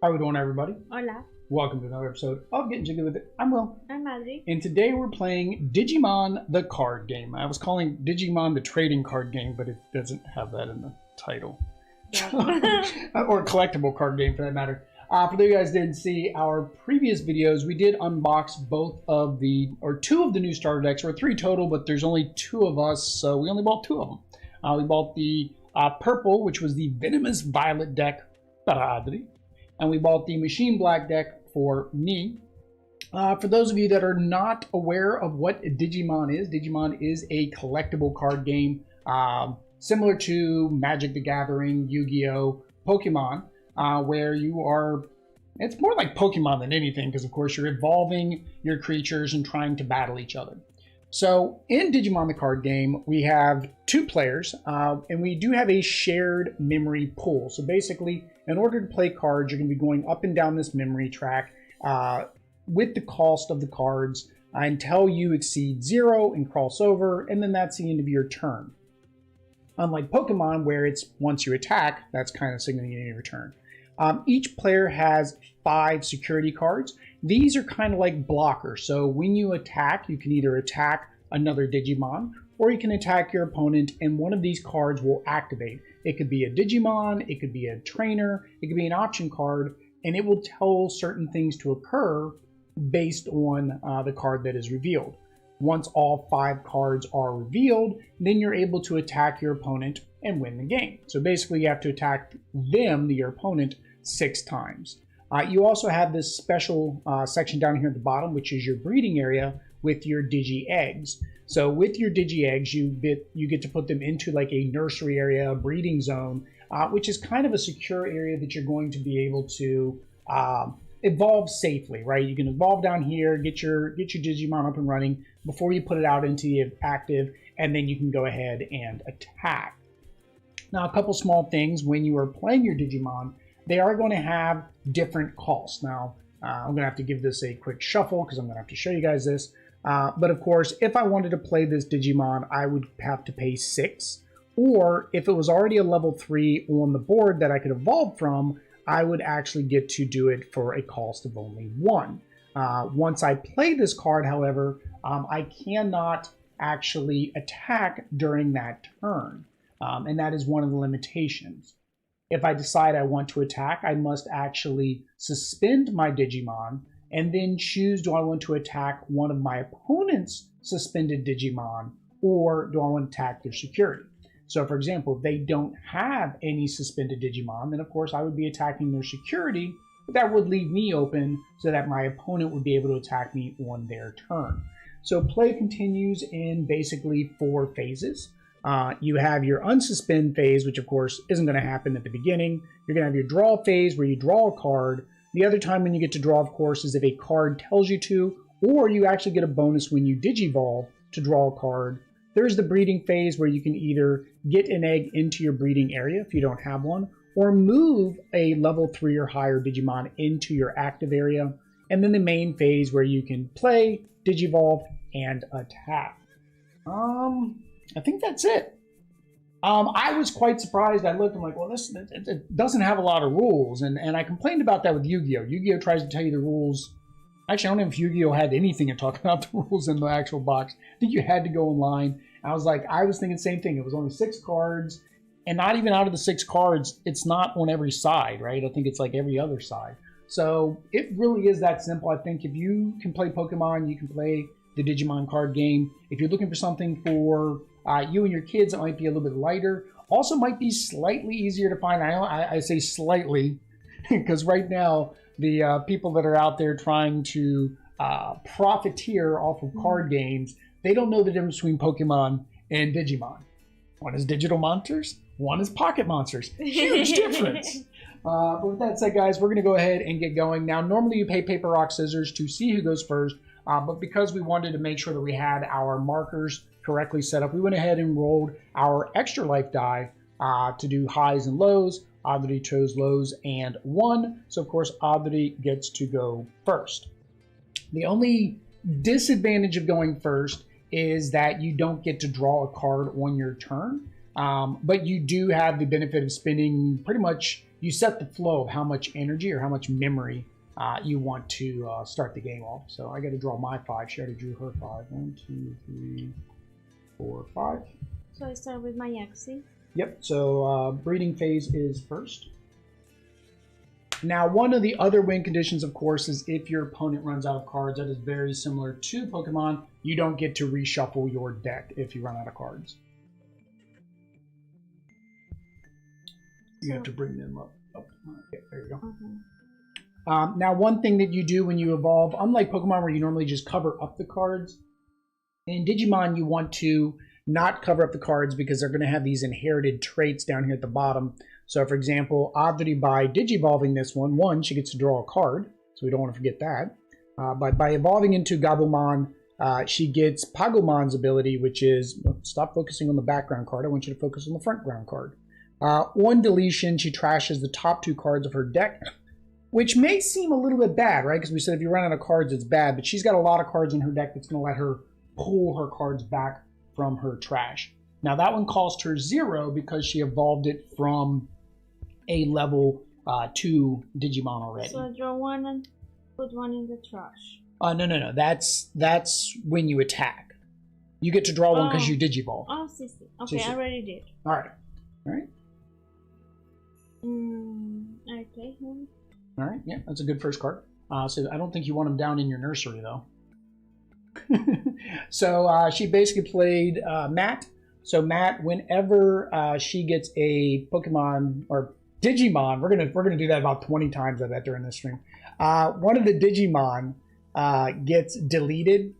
How we doing, everybody? Hola, Welcome to another episode of Getting Jiggy With It. I'm Will. I'm Adri. And today we're playing Digimon the card game. I was calling Digimon the trading card game, but it doesn't have that in the title. Or collectible card game, for that matter. For those of you guys didn't see our previous videos, we did unbox two of the new starter decks, or three total, but there's only two of us, so we only bought two of them. We bought the purple, which was the Venomous Violet deck, para Adri. And we bought the Machine Black deck for me. For those of you that are not aware of what Digimon is a collectible card game similar to Magic the Gathering, Yu-Gi-Oh!, Pokemon, where it's more like Pokemon than anything, because of course you're evolving your creatures and trying to battle each other. So in Digimon the card game, we have two players, and we do have a shared memory pool. So basically, in order to play cards, you're going to be going up and down this memory track with the cost of the cards until you exceed 0 and cross over, and then that's the end of your turn. Unlike Pokemon, where it's once you attack, that's kind of signaling the end of your turn. Each player has 5 security cards. These are kind of like blockers. So when you attack, you can either attack another Digimon, or you can attack your opponent, and one of these cards will activate. It could be a Digimon, it could be a trainer, it could be an option card, and it will tell certain things to occur based on the card that is revealed. Once all 5 cards are revealed, then you're able to attack your opponent and win the game. So basically you have to attack your opponent 6 times. You also have this special section down here at the bottom, which is your breeding area with your Digi eggs. So with your Digi eggs, you get to put them into like a nursery area, a breeding zone, which is kind of a secure area that you're going to be able to evolve safely, right? You can evolve down here, get your Digimon up and running before you put it out into the active, and then you can go ahead and attack. Now, a couple small things when you are playing your Digimon, they are going to have different costs. Now, I'm going to have to give this a quick shuffle because I'm going to have to show you guys this. But of course, if I wanted to play this Digimon, I would have to pay 6. Or if it was already a level 3 on the board that I could evolve from, I would actually get to do it for a cost of only 1. Once I play this card, however, I cannot actually attack during that turn. And that is one of the limitations. If I decide I want to attack, I must actually suspend my Digimon and then choose, do I want to attack one of my opponent's suspended Digimon, or do I want to attack their security? So for example, if they don't have any suspended Digimon, then of course I would be attacking their security, but that would leave me open so that my opponent would be able to attack me on their turn. So play continues in basically 4 phases. You have your unsuspend phase, which of course isn't going to happen at the beginning. You're going to have your draw phase where you draw a card. The other time when you get to draw, of course, is if a card tells you to, or you actually get a bonus when you digivolve to draw a card. There's the breeding phase where you can either get an egg into your breeding area if you don't have one, or move a level 3 or higher Digimon into your active area. And then the main phase where you can play, digivolve, and attack. I think that's it. I was quite surprised. I looked, I'm like, well, it doesn't have a lot of rules. And I complained about that with Yu-Gi-Oh! Yu-Gi-Oh! Tries to tell you the rules. Actually, I don't know if Yu-Gi-Oh! Had anything to talk about the rules in the actual box. I think you had to go online. I was thinking the same thing. It was only 6 cards. And not even out of the 6 cards, it's not on every side, right? I think it's like every other side. So it really is that simple. I think if you can play Pokemon, you can play the Digimon card game. If you're looking for something for you and your kids, it might be a little bit lighter. Also might be slightly easier to find. I say slightly because right now the people that are out there trying to profiteer off of card games, they don't know the difference between Pokemon and Digimon. One is digital monsters, one is pocket monsters. Huge difference. But with that said, guys, we're going to go ahead and get going. Now, normally you pay paper, rock, scissors to see who goes first. But because we wanted to make sure that we had our markers correctly set up, we went ahead and rolled our extra life die to do highs and lows. Adri chose lows and 1. So, of course, Adri gets to go first. The only disadvantage of going first is that you don't get to draw a card on your turn. But you do have the benefit of spending pretty much you set the flow of how much energy or how much memory you want to start the game off. So I got to draw my 5. She already drew her 5. 1, 2, 3, 4, 5. So I start with my Yaxi. Yep. So breeding phase is first. Now, one of the other win conditions, of course, is if your opponent runs out of cards. That is very similar to Pokemon. You don't get to reshuffle your deck if you run out of cards. You have to bring them up. Yeah, there you go. Okay. Now, one thing that you do when you evolve, unlike Pokemon where you normally just cover up the cards, in Digimon you want to not cover up the cards because they're going to have these inherited traits down here at the bottom. So, for example, Adri, by Digivolving this one, she gets to draw a card, so we don't want to forget that. But by evolving into Gabumon, she gets Pagomon's ability, which is, stop focusing on the background card, I want you to focus on the front ground card. On deletion, she trashes the top 2 cards of her deck, which may seem a little bit bad, right? Because we said if you run out of cards, it's bad, but she's got a lot of cards in her deck that's going to let her pull her cards back from her trash. Now, that one cost her 0 because she evolved it from a level 2 Digimon already. So I draw one and put one in the trash. No. That's when you attack. You get to draw one because you Digivolve. Oh, see. Okay, I already did. All right. I play him. All right, yeah, that's a good first card. So I don't think you want him down in your nursery, though. So she basically played Matt. So Matt, whenever she gets a Pokemon or Digimon, we're gonna do that about 20 times, I bet, during this stream. One of the Digimon gets deleted,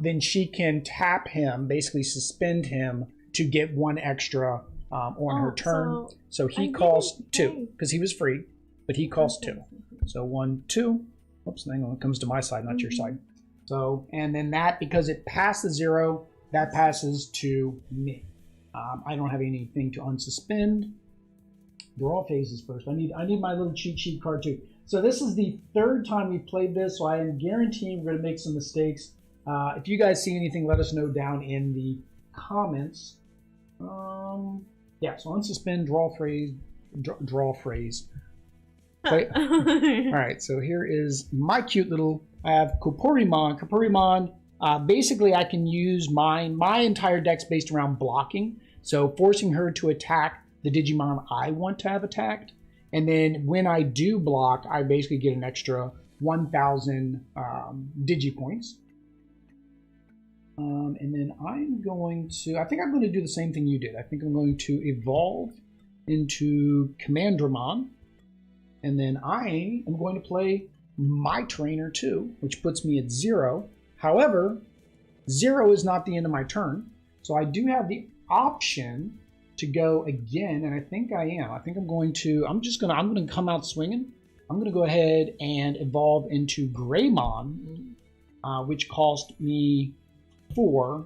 then she can tap him, basically suspend him to get 1 extra on her turn. So he costs 2 because he was free, but he costs 2. So 1, 2. Oops, hang on, it comes to my side, not your side. So, and then that, because it passes 0, that passes to me. I don't have anything to unsuspend. Draw phases first. I need my little cheat sheet card too. So this is the 3rd time we've played this, so I am guaranteeing we're going to make some mistakes. If you guys see anything, let us know down in the comments. Yeah, so unsuspend, draw phrase, draw phrase. Play. All right, so here is my cute little, I have Koporimon. Koporimon, basically I can use my entire deck's based around blocking. So forcing her to attack the Digimon I want to have attacked. And then when I do block, I basically get an extra 1,000 Digipoints. And then I'm going to, I think I'm going to do the same thing you did. I think I'm going to evolve into Commandramon. And then I am going to play my trainer too, which puts me at 0. However, 0 is not the end of my turn. So I do have the option to go again, and I think I am. I think I'm going to, I'm going to come out swinging. I'm going to go ahead and evolve into Greymon, which cost me 4.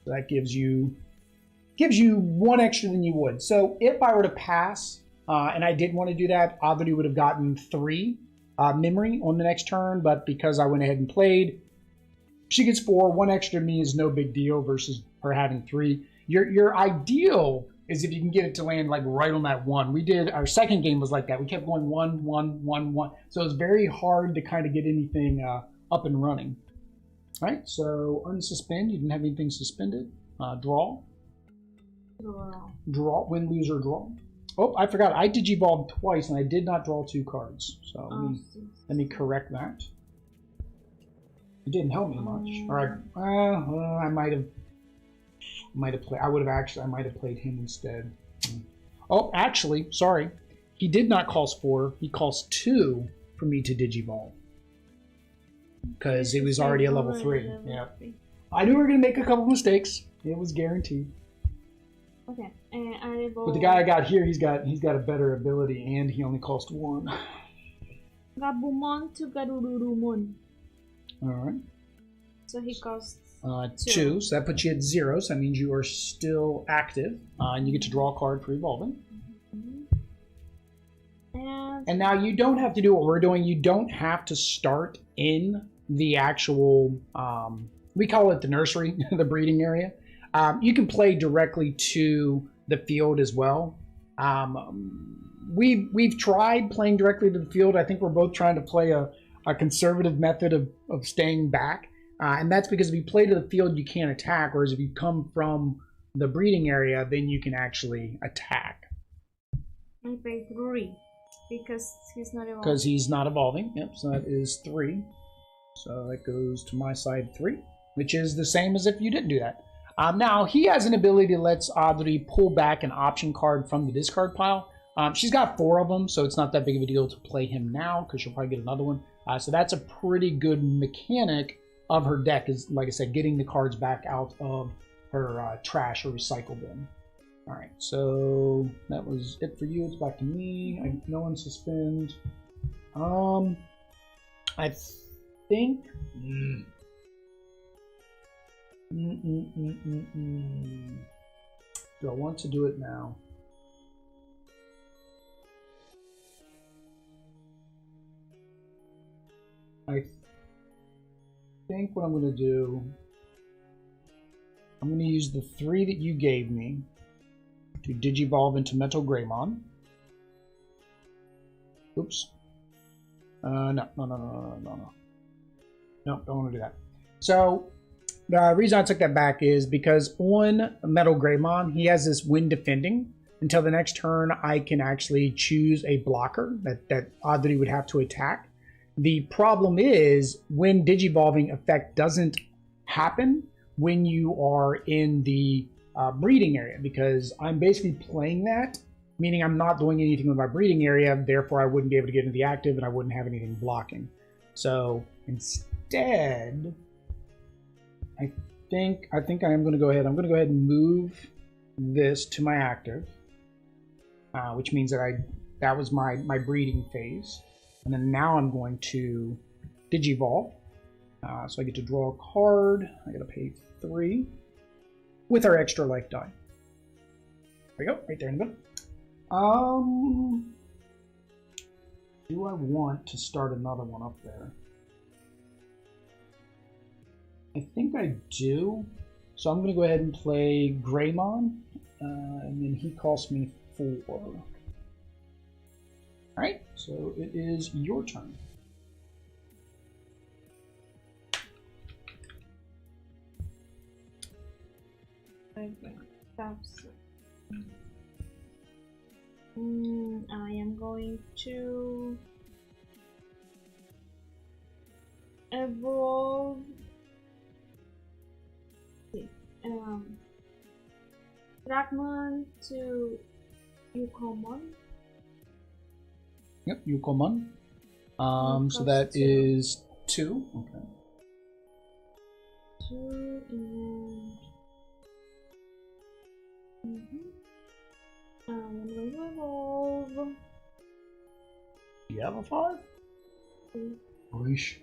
So that gives you 1 extra than you would. So if I were to pass, and I did want to do that, Adri would have gotten 3 memory on the next turn, but because I went ahead and played, she gets 4. 1 extra to me is no big deal versus her having 3. Your ideal is if you can get it to land like right on that 1. We did, our second game was like that. We kept going 1, 1, 1, 1. So it's very hard to kind of get anything up and running. All right, so unsuspend. You didn't have anything suspended. Draw. Draw. Win, lose, or draw. Oh, I forgot. I Digivolved twice, and I did not draw 2 cards. So let me correct that. It didn't help me much. All right. I might have played. I might have played him instead. Oh, actually, sorry. He did not cost 4. He cost 2 for me to Digivolve because it was already a level 3. Yeah. I knew we were gonna make a couple mistakes. It was guaranteed. Okay, but the guy I got here, he's got a better ability, and he only cost 1. Gabumon to Garurumon. All right. So he costs 2. So that puts you at 0. So that means you are still active, and you get to draw a card for evolving. And now you don't have to do what we're doing. You don't have to start in the actual. We call it the nursery, the breeding area. You can play directly to the field as well. we've tried playing directly to the field. I think we're both trying to play a conservative method of staying back. And that's because if you play to the field, you can't attack. Whereas if you come from the breeding area, then you can actually attack. I pay 3 because he's not evolving. Because he's not evolving. Yep, so that is 3. So that goes to my side 3, which is the same as if you didn't do that. Now, he has an ability that lets Audrey pull back an option card from the discard pile. She's got 4 of them, so it's not that big of a deal to play him now, because she'll probably get another one. So that's a pretty good mechanic of her deck, is, like I said, getting the cards back out of her trash or recycle bin. All right, so that was it for you. It's back to me. No one suspend. I think... Do I want to do it now? I think what I'm going to do, I'm going to use the 3 that you gave me to Digivolve into Metal Greymon. Oops. No, don't want to do that. So, the reason I took that back is because on Metal Greymon, he has this Wind Defending. Until the next turn, I can actually choose a blocker that Audrey would have to attack. The problem is when Digivolving effect doesn't happen when you are in the breeding area, because I'm basically playing that, meaning I'm not doing anything with my breeding area, therefore I wouldn't be able to get into the active and I wouldn't have anything blocking. So instead, I think I am going to go ahead. I'm going to go ahead and move this to my active, which means that was my breeding phase. And then now I'm going to Digivolve. So I get to draw a card. I got to pay 3 with our extra life die. There we go, right there in the middle. Do I want to start another one up there? I think I do. So I'm going to go ahead and play Greymon, and then he costs me 4. Alright, so it is your turn. I am going to evolve Dragmon to Yukomon. Yep, Yukomon. So that is 2. Okay. 2 and I'm going to evolve. Do you have a 5? Wish.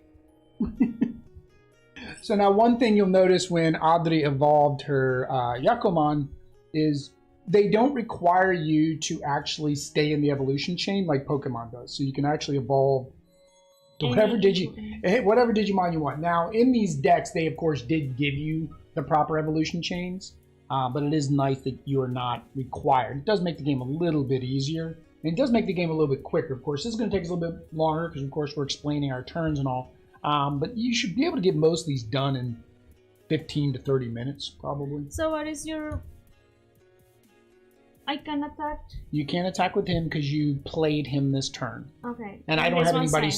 So now one thing you'll notice when Audrey evolved her Yakomon is they don't require you to actually stay in the evolution chain like Pokemon does. So you can actually evolve to whatever Digimon you want. Now in these decks, they of course did give you the proper evolution chains, but it is nice that you are not required. It does make the game a little bit easier. And it does make the game a little bit quicker. Of course, this is going to take us a little bit longer because, of course, we're explaining our turns and all. But you should be able to get most of these done in 15 to 30 minutes, probably. So what is your... I can attack? You can't attack with him because you played him this turn. Okay. And I don't have anybody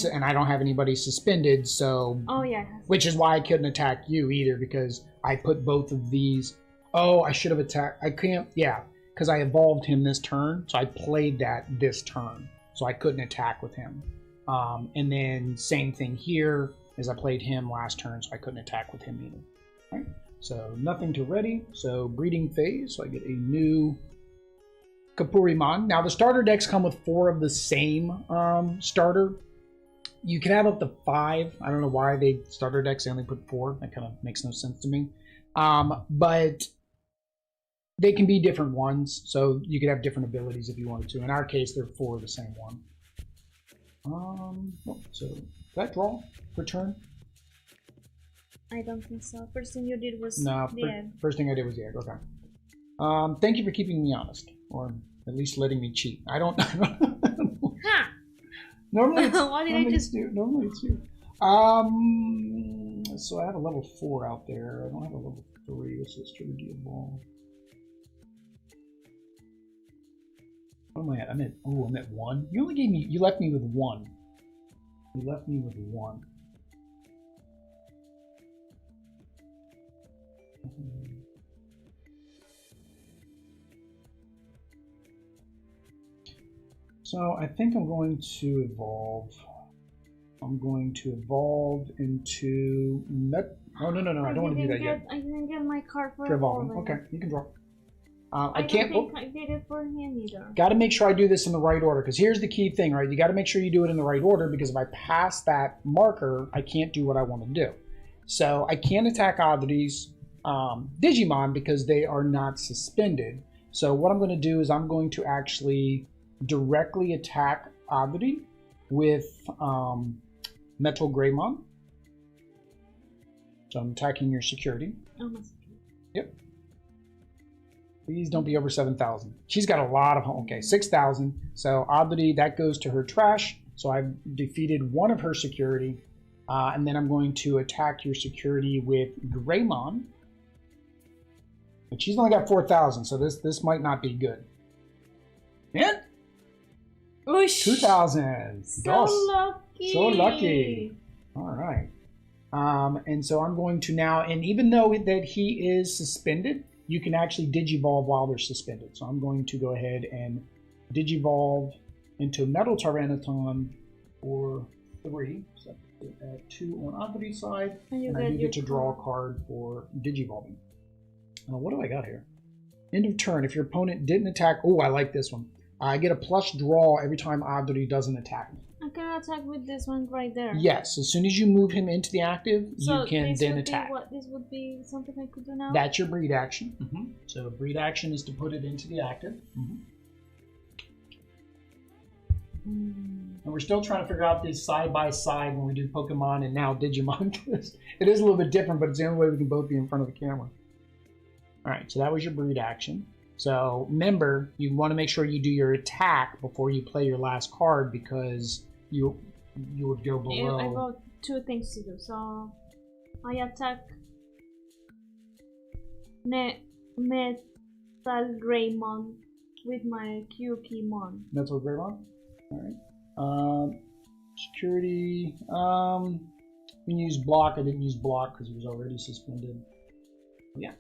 suspended, so... Oh, yeah. Which is why I couldn't attack you either, because I put both of these... Oh, I should have attacked... I can't... Yeah. Because I evolved him this turn, so I played that this turn, so I couldn't attack with him. And then same thing here, as I played him last turn, so I couldn't attack with him either. All right, so nothing to ready. So breeding phase, so I get a new Kapurimon. Now the starter decks come with 4 of the same starter. You can have up to 5. I don't know why they starter decks only put 4. That kind of makes no sense to me. But they can be different ones, so you could have different abilities if you wanted to. In our case, they're 4 of the same one. So that draw for turn? I don't think so. First thing you did was the egg. First thing I did was the egg. Okay. Thank you for keeping me honest, or at least letting me cheat. I don't. Ha! Normally it's, What did I just do? Normally it's you. So I have a level 4 out there. I don't have a level 3. What's this trigger ball? What am I at? I'm at 1. You only gave me, you left me with 1. You left me with 1. So I think I'm going to evolve. I'm going to evolve into Oh no! I don't want to do that yet. I didn't get my card for evolving. Okay, you can draw. I can't. Don't think I did it for him either. Got to make sure I do this in the right order, because here's the key thing, right? You got to make sure you do it in the right order, because if I pass that marker, I can't do what I want to do. So I can't attack Oddity's Digimon because they are not suspended. So what I'm going to do is I'm going to actually directly attack Oddity with Metal Greymon. So I'm attacking your security. Yep. Please don't be over 7,000. She's got a lot of home. Okay, 6,000. So Oddity, that goes to her trash. So I've defeated one of her security. And then I'm going to attack your security with Greymon. But she's only got 4,000, so this might not be good. And 2,000. So lucky. So lucky. All right. And so I'm going to now, and even though that he is suspended, you can actually Digivolve while they're suspended. So I'm going to go ahead and Digivolve into Metal Tyraniton for 3. So at 2 on Oddity's side, and I do get to draw a card for Digivolving. What do I got here? End of turn. If your opponent didn't attack, oh, I like this one. I get a plus draw every time Oddity doesn't attack me. I can attack with this one right there. Yes, as soon as you move him into the active, so you can then attack. This would be something I could do now? That's your breed action. So breed action is to put it into the active. And we're still trying to figure out this side by side when we do Pokemon and now Digimon. It is a little bit different, but it's the only way we can both be in front of the camera. All right, so that was your breed action. So remember, you want to make sure you do your attack before you play your last card, because you would go below. I got 2 things to do. So I attack Metal Greymon with my Kyukimon. Metal Greymon? All right. Security. We can use block. I didn't use block because he was already suspended. Yeah.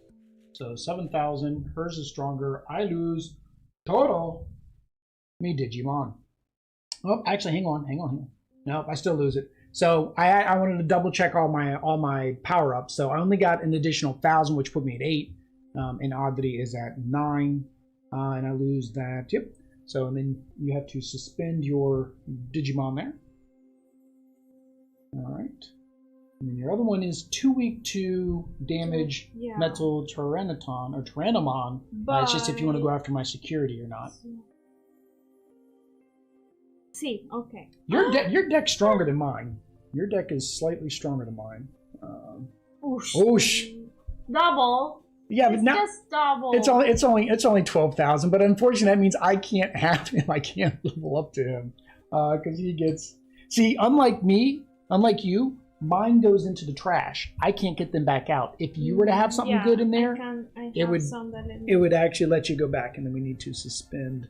So 7,000. Hers is stronger. I lose total. Me Digimon. Oh, actually, hang on. Nope, I still lose it. So I wanted to double check all my power ups. So I only got an additional 1,000, which put me at 8. And Oddity is at 9. And I lose that. Yep. So and then you have to suspend your Digimon there. All right. And then your other one is too weak to damage Metal Tyraniton or Tyrannomon. It's just if you want to go after my security or not. See, okay. Your deck's stronger than mine. Your deck is slightly stronger than mine. Oosh. Double. Yeah, but now just double. It's only 12,000. But unfortunately, that means I can't have him. I can't level up to him because he gets. See, unlike you. Mine goes into the trash. I can't get them back out. If you were to have something good in there, it would actually let you go back, and then we need to suspend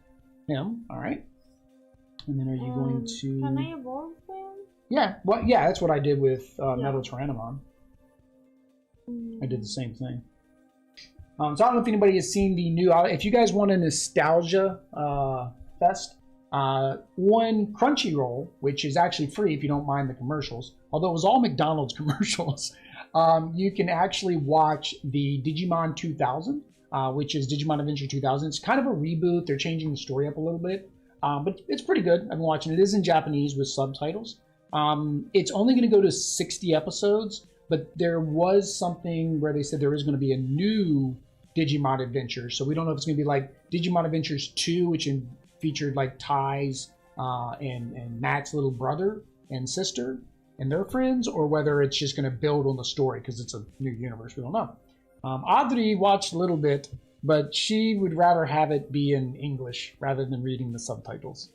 him. All right. And then are you going to? Can I evolve him? Yeah. Well, yeah. That's what I did with Metal Tyrannomon. I did the same thing. So I don't know if anybody has seen the new. If you guys want a nostalgia fest. On Crunchyroll, which is actually free if you don't mind the commercials, although it was all McDonald's commercials, you can actually watch the Digimon 2000, which is Digimon Adventure 2000. It's kind of a reboot. They're changing the story up a little bit, but it's pretty good. I've been watching it. It is in Japanese with subtitles. It's only going to go to 60 episodes, but there was something where they said there is going to be a new Digimon Adventure. So we don't know if it's going to be like Digimon Adventures 2, which featured like Ty's and Matt's little brother and sister and their friends, or whether it's just going to build on the story because it's a new universe. We don't know. Audrey watched a little bit, but she would rather have it be in English rather than reading the subtitles.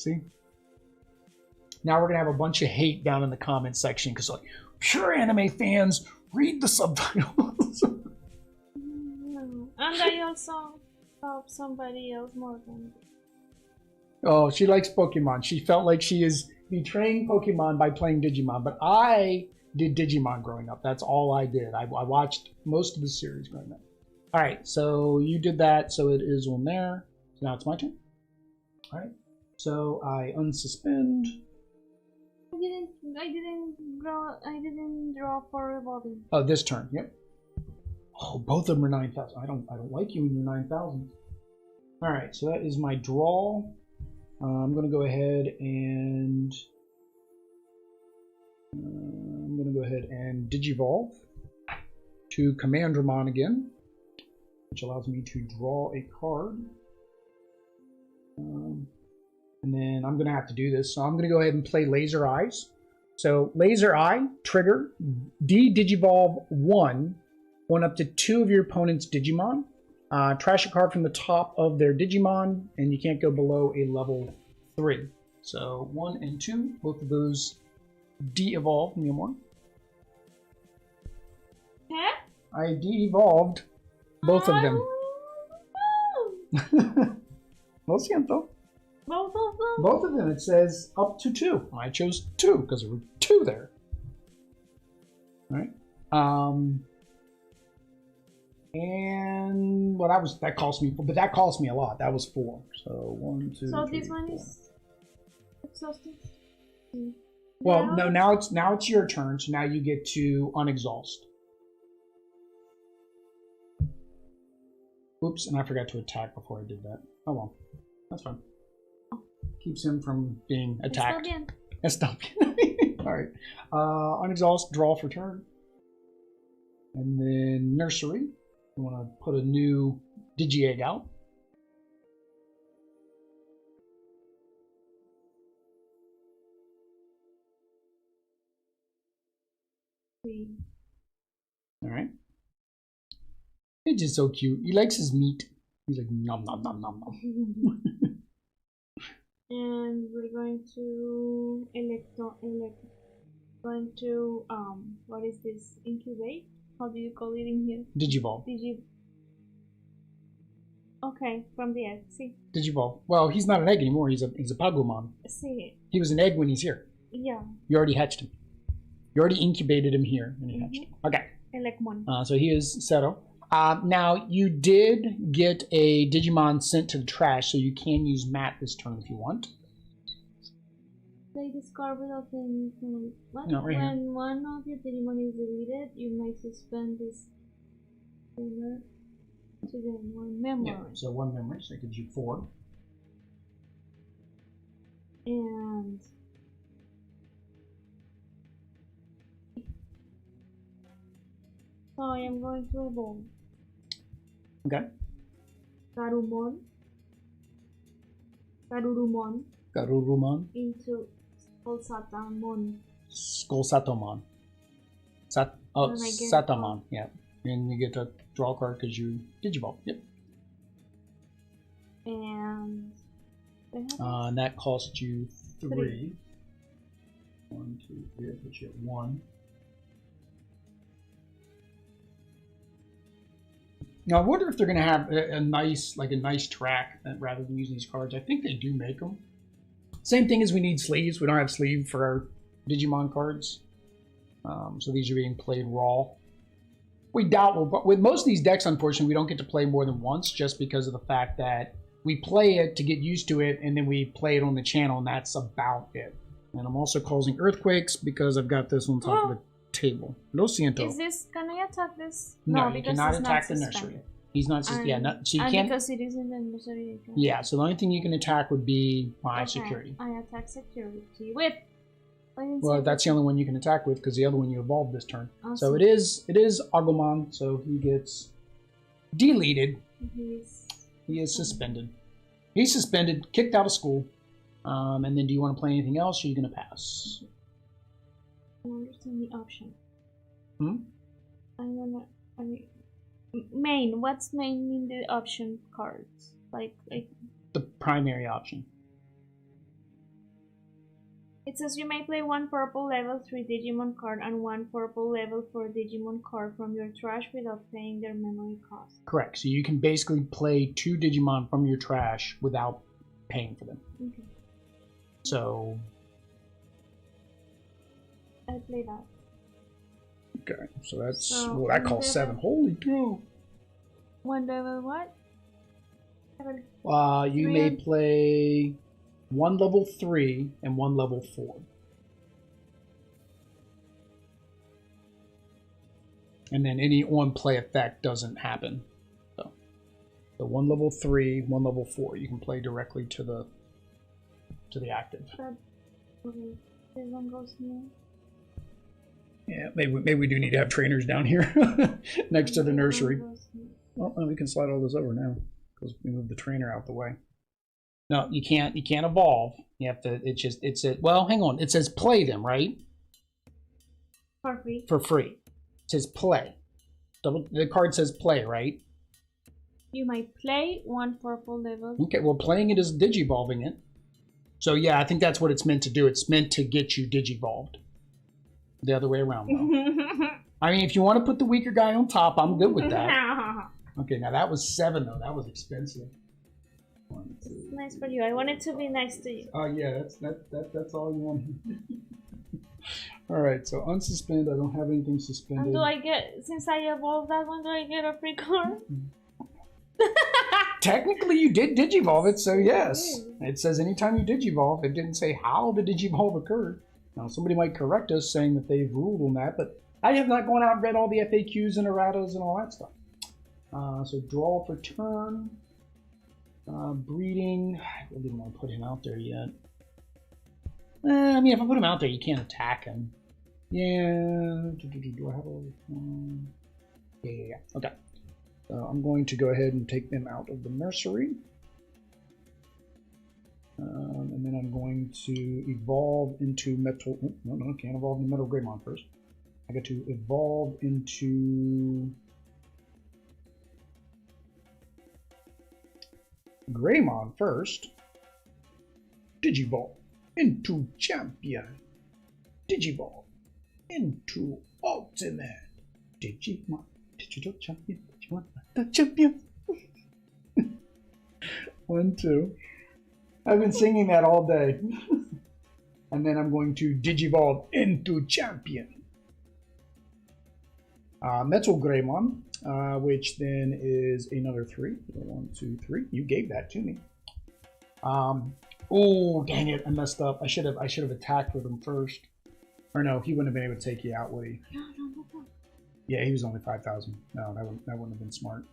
See? Now we're gonna have a bunch of hate down in the comment section because like pure anime fans read the subtitles. No. And I also love somebody else more than. Oh, she likes Pokemon. She felt like she is betraying Pokemon by playing Digimon, but I did Digimon growing up. That's all I did. I watched most of the series growing up. All right, so you did that, so it is on there. So now it's my turn. All right, so I unsuspend. I didn't draw for revolving. Oh, this turn. Yep. Oh, both of them are 9,000. I don't like you in your 9,000. All right, so that is my draw. I'm gonna go ahead and Digivolve to Commandramon again, which allows me to draw a card. And then I'm going to have to do this. So I'm going to go ahead and play Laser Eyes. So Laser Eye, trigger, D-Digivolve 1 up to 2 of your opponent's Digimon. Trash a card from the top of their Digimon, and you can't go below a level 3. So 1 and 2, both of those de-evolve, Neomorph. Huh? I de-evolved both of them. Lo siento. Both of them? Both of them. It says up to 2. I chose 2 because there were 2 there. All right. And well, that cost me, but that cost me a lot. That was 4. So 1, 2. So 3, this one 4. is exhausted. Well, no. Now it's your turn. So now you get to unexhaust. Oops, and I forgot to attack before I did that. Oh well, that's fine. Keeps him from being attacked. Está bien. All right. Unexhaust, draw for turn. And then Nursery. You want to put a new Digi-Egg out. All right. He's just so cute. He likes his meat. He's like nom nom nom nom nom. And we're going to what is this? Incubate? How do you call it in here? Digivolve. Okay, from the egg. See. Digivolve. Well, he's not an egg anymore. He's a Pagumon. See. He was an egg when he's here. Yeah. You already hatched him. You already incubated him here, and he hatched him. Okay. So he is Seto. Now, you did get a Digimon sent to the trash, so you can use Matt this turn if you want. Play this card without any... What? No, right when here. one of your Digimon is deleted, you may suspend this trigger to gain 1 memory. Yeah, so 1 memory, so that gives you 4. And... so I am going to evolve. Okay. Garurumon into Skullsatomon. Satamon, yeah. And you get to draw a card because you Digivolve. Yep. And that costs you 3. 1, 2, 3. I put you at 1. Now I wonder if they're going to have a nice track rather than using these cards. I think they do make them. Same thing as we need sleeves. We don't have sleeve for our Digimon cards, so these are being played raw. We doubt but with most of these decks, unfortunately, we don't get to play more than once, just because of the fact that we play it to get used to it, and then we play it on the channel, and that's about it. And I'm also causing earthquakes because I've got this on top of the table. Lo siento. Is this? Can I attack this? No, you cannot attack the nursery. He's not. So you can't. Because it is in the nursery. Yeah. So the only thing you can attack would be my security. I attack security with. Well, that's the only one you can attack with because the other one you evolved this turn. Awesome. So it is Agumon. So he gets deleted. He is suspended. He's suspended, kicked out of school. And then, do you want to play anything else, or are you going to pass? I understand the option. Main. What's main in the option cards? Like the primary option. It says you may play one purple level 3 Digimon card and one purple level 4 Digimon card from your trash without paying their memory cost. Correct. So you can basically play 2 Digimon from your trash without paying for them. Okay. So... I play that. Okay, so that's... So, well, that costs 7. Holy cow! One level what? Level You 3 may and... play 1 level 3 and 1 level 4. And then any on-play effect doesn't happen. So 1 level 3, 1 level 4. You can play directly to the active. Okay, this one goes here. Yeah, maybe we do need to have trainers down here next to the nursery. Well, we can slide all this over now because we moved the trainer out the way. No, you can't evolve. You have to. It says. Well, hang on. It says play them, right? For free. For free. It says play. The card says play, right? You might play one purple level. Okay. Well, playing it is digivolving it. So yeah, I think that's what it's meant to do. It's meant to get you digivolved. The other way around, though. I mean, if you want to put the weaker guy on top, I'm good with that. Okay, now that was 7 though. That was expensive. 1, 2. It's nice for you. I want it to be nice to you. Oh yeah, that's all you want. All right, so unsuspend. I don't have anything suspended. And do I get, since I evolved that one, do I get a free card? Technically, you did digivolve it, so yes. It says anytime you digivolve. It didn't say how the digivolve occurred. Now, somebody might correct us saying that they've ruled on that, but I have not gone out and read all the FAQs and erratas and all that stuff. So draw for turn. Breeding. I really didn't want to put him out there yet. I mean, if I put him out there, you can't attack him. Yeah. Do I have all the... Yeah. Okay. So I'm going to go ahead and take them out of the nursery. And then I'm going to evolve into metal. Oh, no, I can't evolve into Metal Greymon first. I got to evolve into Greymon first. Digivolve into Champion. Digivolve into Ultimate. Digimon. Digital Champion. Digimon. The Champion. 1, 2. I've been singing that all day. And then I'm going to digivolve into Champion. Metal Greymon, which then is another 3. 1, 2, 3. You gave that to me. Oh, dang it! I messed up. I should have attacked with him first. Or no, he wouldn't have been able to take you out, would he? No. Yeah, he was only 5,000. No, that wouldn't have been smart.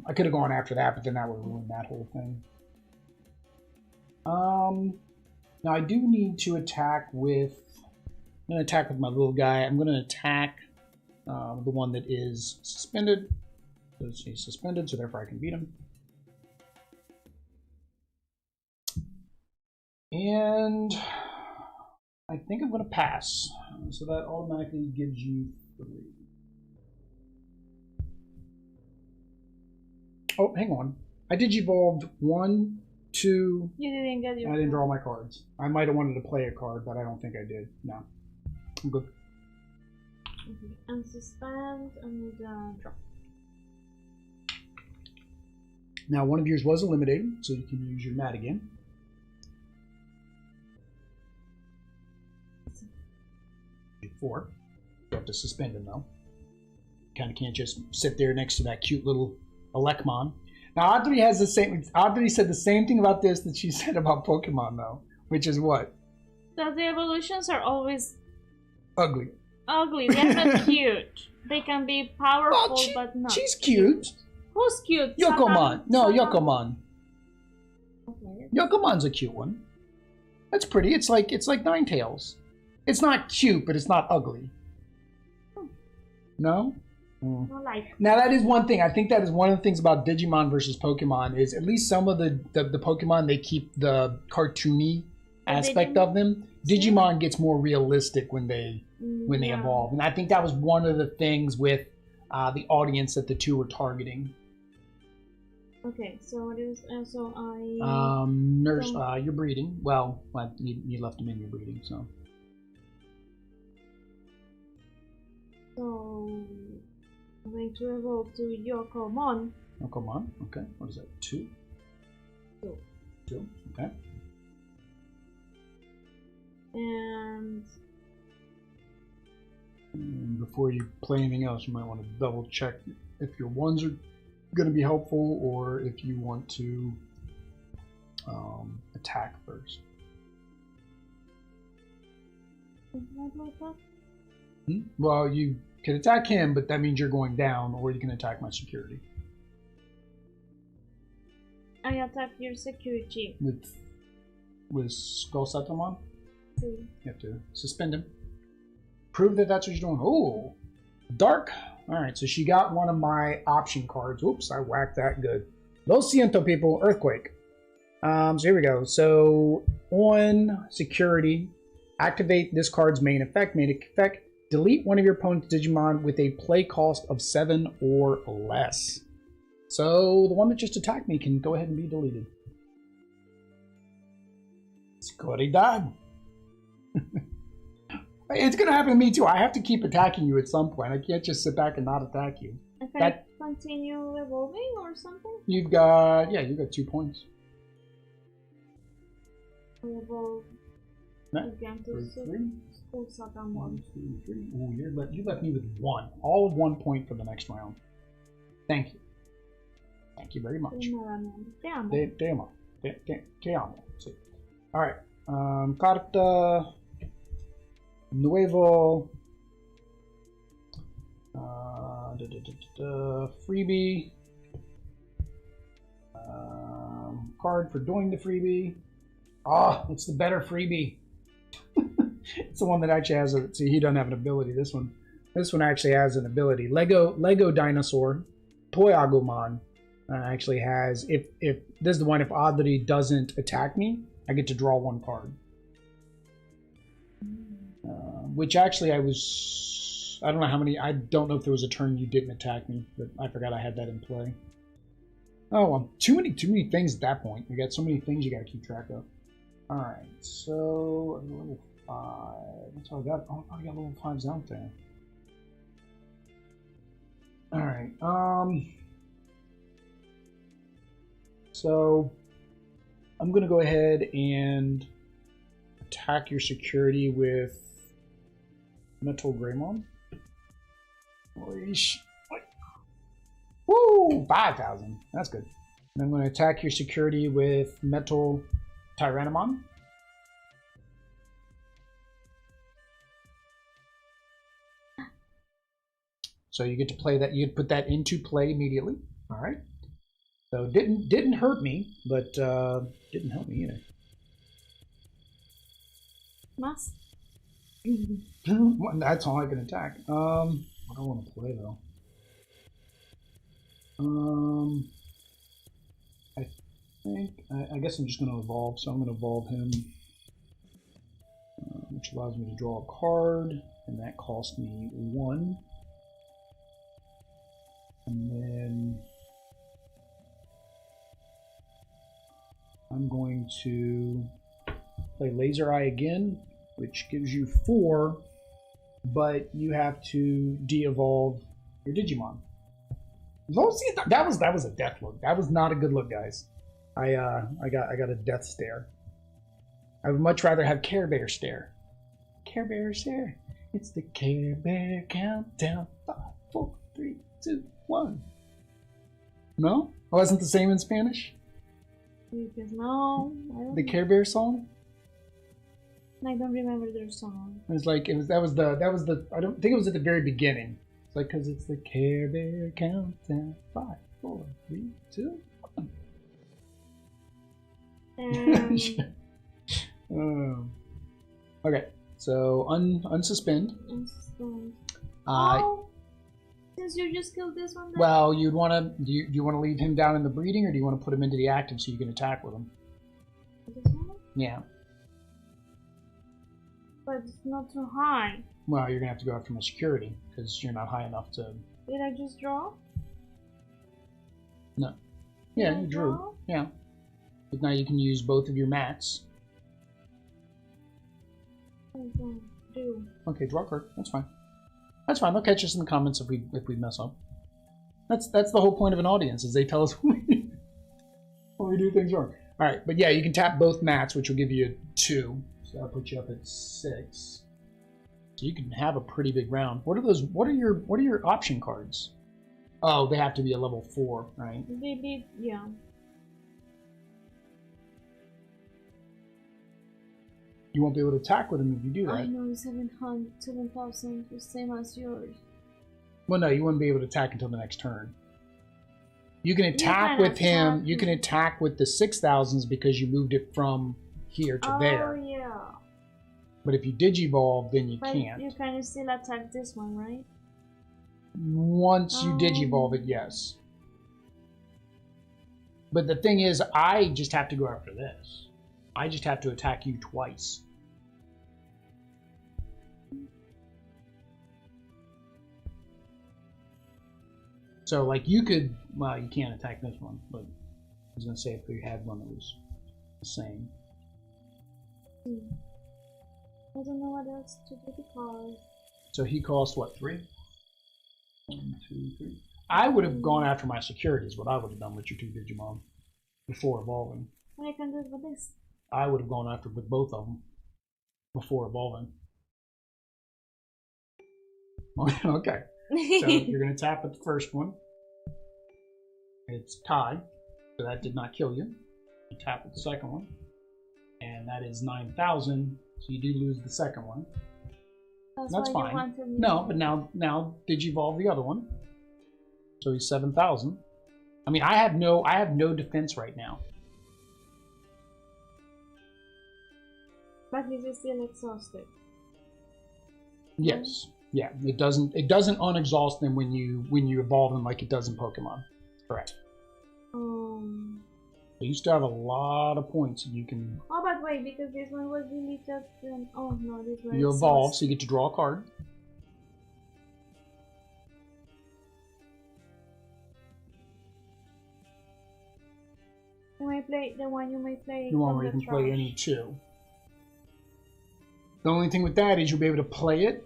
I could have gone after that, but then that would have ruined that whole thing. Now I do need to attack with. I'm going to attack with my little guy. I'm going to attack the one that is suspended. Because he's suspended, so therefore I can beat him. And I think I'm going to pass. So that automatically gives you 3. Oh, hang on. I digivolved 1, 2. You didn't get your. I didn't draw my cards. I might have wanted to play a card, but I don't think I did. No. I'm good. Okay. Unsuspend and draw. Now, one of yours was eliminated, so you can use your mat again. 4. You have to suspend him, though. Kind of can't just sit there next to that cute little Elecmon. Now, Audrey has the same. Audrey said the same thing about this that she said about Pokemon, though, which is what? That the evolutions are always ugly. Ugly. They're not cute. They can be powerful, but not. She's cute. Who's cute? Yokomon. No, Yokomon. Okay. Yokomon's a cute one. That's pretty. It's like Ninetales. It's not cute, but it's not ugly. No? Now that is one thing. I think that is one of the things about Digimon versus Pokemon is at least some of the Pokemon, they keep the cartoony aspect of them. Digimon gets more realistic when they evolve, and I think that was one of the things with the audience that the two were targeting. Okay, so it is. So I. Nurse, you're breeding. Well, you left him in your breeding, so. So I'm going to evolve to Yokomon. Yokomon, okay. What is that? 2? 2. 2, okay. And before you play anything else, you might want to double check if your ones are going to be helpful or if you want to attack first. Well, you can attack him, but that means you're going down, or you can attack my security. I attack your security. With Skull Satamon? See. You have to suspend him. Prove that that's what you're doing. Oh, dark. All right, so she got one of my option cards. Oops, I whacked that good. Lo siento, people. Earthquake. So here we go. So on security, activate this card's main effect. Main effect. Delete one of your opponent's Digimon with a play cost of 7 or less. So the one that just attacked me can go ahead and be deleted. Scoridad. It's going to happen to me too. I have to keep attacking you at some point. I can't just sit back and not attack you. Can I continue evolving or something? You've got 2 points. I evolve again to Skull Satamon. 1, 2, 3. Ooh, you left me with 1. All of 1 point for the next round. Thank you. Thank you very much. Te amo. Sí. All right. Carta Nuevo. Freebie. Card for doing the freebie. Ah, it's the better freebie. It's the one that actually has a. See, he doesn't have an ability. This one actually has an ability. Lego Dinosaur, Toy Agumon actually has. If this is the one. If Oddly doesn't attack me, I get to draw 1 card. Which actually I don't know how many. I don't know if there was a turn you didn't attack me, but I forgot I had that in play. Oh, well, too many things at that point. You got so many things you got to keep track of. All right, so level 5. That's all I got. Oh, I got level 5s out there. All right. So I'm gonna go ahead and attack your security with Metal Greymon. Woo! 5,000. That's good. And I'm going to attack your security with Metal Tyrannomon. So you get to play that. You put that into play immediately. All right. So didn't hurt me, but didn't help me either. Must. That's all I can attack. I don't want to play though. I guess I'm just going to evolve. So I'm going to evolve him, which allows me to draw a card, and that cost me 1. And then I'm going to play Laser Eye again, which gives you 4, but you have to de-evolve your Digimon. That was a death look. That was not a good look, guys. I got a death stare. I would much rather have Care Bear stare. Care Bear stare. It's the Care Bear countdown. 5, 4, 3, 2, 1. No? It wasn't the same in Spanish? Because no. The Care Bear song? I don't remember their song. That was the I don't think it was at the very beginning. It's like, because it's the Care Bear countdown. 5, 4, 3, 2, 1. Okay, so unsuspend. Since you just killed this one. Then? Well, you'd want to. Do you want to leave him down in the breeding, or do you want to put him into the active so you can attack with him? This one? Yeah. But it's not too high. Well, you're gonna have to go after my security because you're not high enough to. Did I just draw? No. Yeah, you drew. Draw? Yeah. But now you can use both of your mats. Do. Okay, draw a card. That's fine. That's fine. They'll catch us in the comments if we mess up. That's the whole point of an audience, is they tell us when we do things wrong. All right, but yeah, you can tap both mats, which will give you a 2. So that'll put you up at 6. So you can have a pretty big round. What are those? What are your option cards? Oh, they have to be a level 4, right? Yeah. You won't be able to attack with them if you do that. I know, 7,000, the same as yours. Well, no, you wouldn't be able to attack until the next turn. You can attack with him. You can attack with the 6,000s because you moved it from here to there. Oh, yeah. But if you digivolve, then you But can't. you can still attack this one, right? Once you digivolve it, yes. But the thing is, I just have to go after this. I just have to attack you twice. So, like, you could... Well, you can't attack this one, but I was going to say if we had one that was the same. I don't know what else to do because... So he cost, what, 3? 1, 2, 3. I would have gone after my securities, what I would have done with your 2 Digimon before evolving. What I can do with this? I would have gone after with both of them before evolving. Okay. So you're going to tap at the first one. It's tied, so that did not kill you. You tap at the second one, and that is 9,000, so you do lose the second one. That's fine. No, but now digivolve the other one. So he's 7,000. I mean, I have no defense right now. But he's still exhausted. Yes. Yeah. It doesn't unexhaust them when you evolve them like it does in Pokemon. Correct. So you still have a lot of points you can. Oh, but wait, because this one was deleted. Oh no, this one. You evolve, so you get to draw a card. You may play the one you may play. The one where you can play any 2. The only thing with that is you'll be able to play it,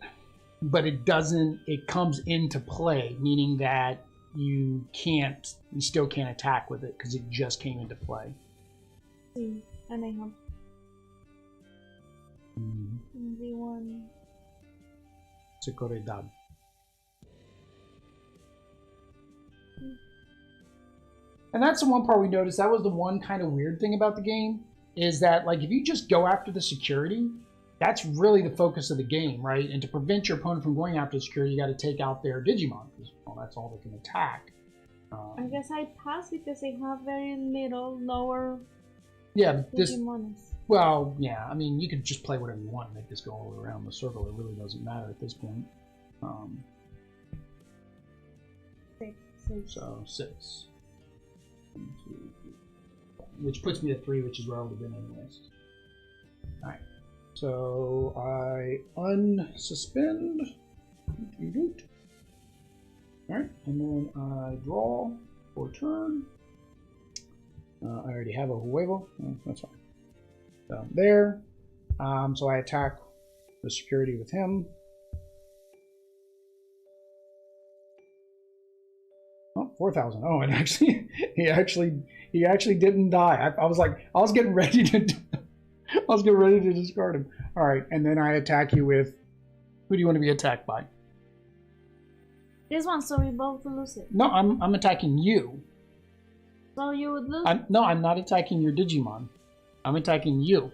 but it doesn't. It comes into play, meaning that you still can't attack with it because it just came into play. See, and I have the one. Seguridad. And that's the one part we noticed. That was the one kind of weird thing about the game, is that, like, if you just go after the security, that's really the focus of the game, right? And to prevent your opponent from going after the security, you got to take out their Digimon, because, well, that's all they can attack. I guess I pass because they have very little lower. Yeah, but this. Digimons. Well, yeah. I mean, you could just play whatever you want and make this go all around the circle. It really doesn't matter at this point. 6. So 6. 1, 2, 3. Which puts me at 3, which is where I would have been anyways. All right. So I unsuspend. Alright, and then I draw for turn. I already have a huevo. That's fine. So there. So I attack the security with him. Oh, 4,000. Oh, and actually, he actually didn't die. I was getting ready to discard him. All right, and then I attack you with. Who do you want to be attacked by? This one, so we both lose it. No, I'm attacking you. So you would lose. No, I'm not attacking your Digimon. I'm attacking you.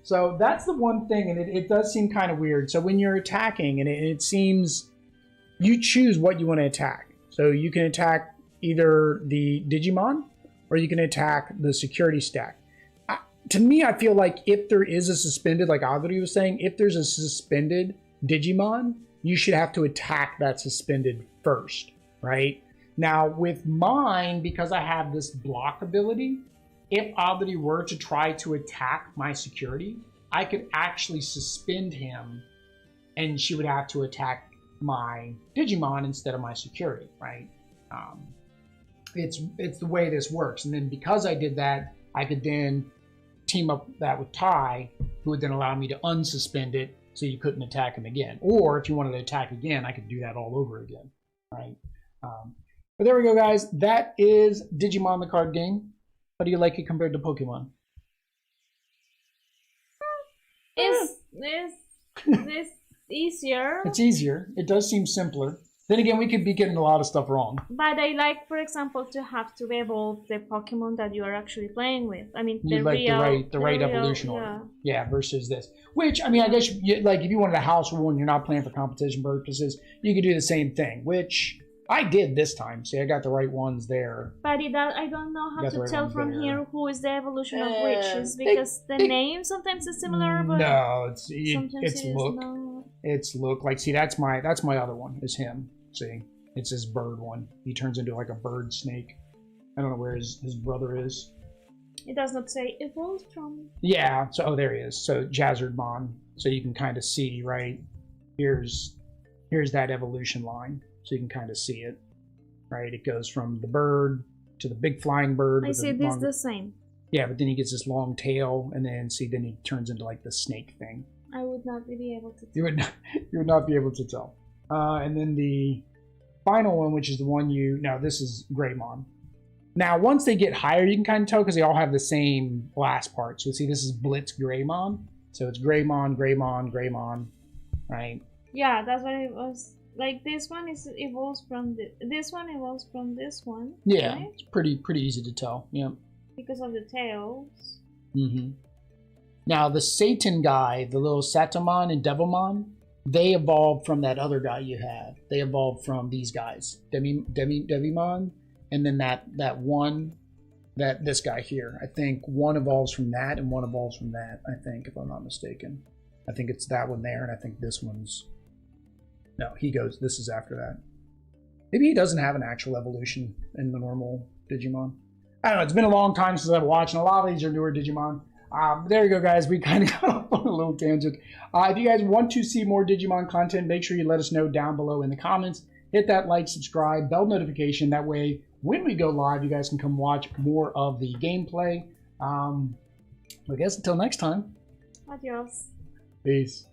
So that's the one thing, and it does seem kind of weird. So when you're attacking, and it seems you choose what you want to attack. So you can attack either the Digimon, or you can attack the security stack. To me, I feel like if there is a suspended, like Audrey was saying, if there's a suspended Digimon, you should have to attack that suspended first, right? Now, with mine, because I have this block ability, if Audrey were to try to attack my security, I could actually suspend him, and she would have to attack my Digimon instead of my security, right? It's the way this works. And then because I did that, I could then team up that with Ty, who would then allow me to unsuspend it so you couldn't attack him again. Or if you wanted to attack again, I could do that all over again, right? But there we go, guys. That is Digimon the card game. How do you like it compared to Pokemon? Is this easier? It's easier. It does seem simpler. Then again, we could be getting a lot of stuff wrong. But I like, for example, to have to evolve the Pokemon that you are actually playing with. I mean, You like the right evolution order. Yeah, versus this. Which, I mean, I guess, like, if you wanted a house rule and you're not playing for competition purposes, you could do the same thing, which I did this time. See, I got the right ones there. But I don't know how to tell from here who is the evolution of which. Is because the name sometimes is similar, but no, it's look. It's look. Like, see, that's my other one. Is him. See, it's his bird one. He turns into like a bird snake. I don't know where his brother is. It does not say evolved from. Yeah. So there he is. So Jazzardmon. So you can kind of see, right? Here's that evolution line. So you can kind of see it, right? It goes from the bird to the big flying bird. I see this the same. Yeah, but then he gets this long tail, and then then he turns into like the snake thing. I would not be able to tell. You would not be able to tell. And then the final one, which is the one this is Greymon. Now, once they get higher, you can kind of tell because they all have the same last part. So see, this is Blitz Greymon. So it's Greymon, Greymon, Greymon, right? Yeah, that's what it was. Like this one evolves from this one evolves from this one. Yeah, right? It's pretty easy to tell. Yeah. Because of the tails. Mm-hmm. Now the Satan guy, the little Satamon and Devilmon, they evolved from that other guy you had. They evolved from these guys, Devimon, and then this guy here. I think one evolves from that and one evolves from that. I think, if I'm not mistaken, I think it's that one there, and I think this one's. No, this is after that. Maybe he doesn't have an actual evolution in the normal Digimon. I don't know, it's been a long time since I've watched, and a lot of these are newer Digimon. There you go, guys. We kind of got off on a little tangent. If you guys want to see more Digimon content, make sure you let us know down below in the comments. Hit that like, subscribe, bell notification. That way, when we go live, you guys can come watch more of the gameplay. I guess until next time. Adios. Peace.